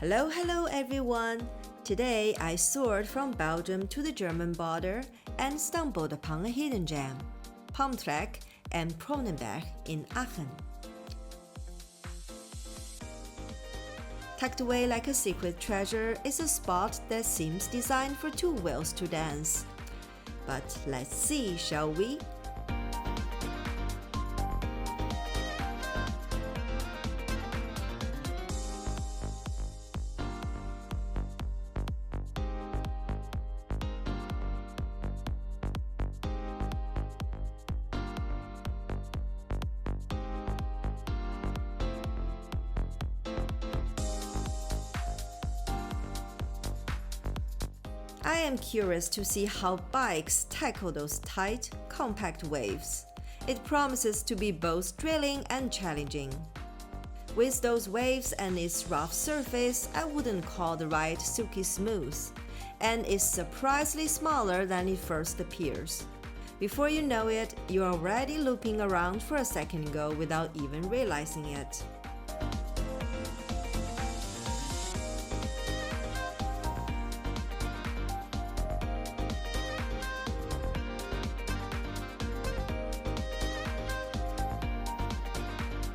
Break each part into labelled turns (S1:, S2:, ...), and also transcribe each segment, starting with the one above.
S1: Hello everyone! Today I soared from Belgium to the German border and stumbled upon a hidden gem, Pumptrack and Kronenberg in Aachen. Tucked away like a secret treasure is a spot that seems designed for two whales to dance. But let's see, shall we? I am curious to see how bikes tackle those tight, compact waves. It promises to be both thrilling and challenging. With those waves and its rough surface, I wouldn't call the ride silky smooth, and it's surprisingly smaller than it first appears. Before you know it, you're already looping around for a second go without even realizing it.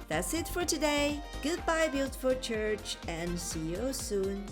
S1: That's it for today. Goodbye, beautiful church, and see you soon.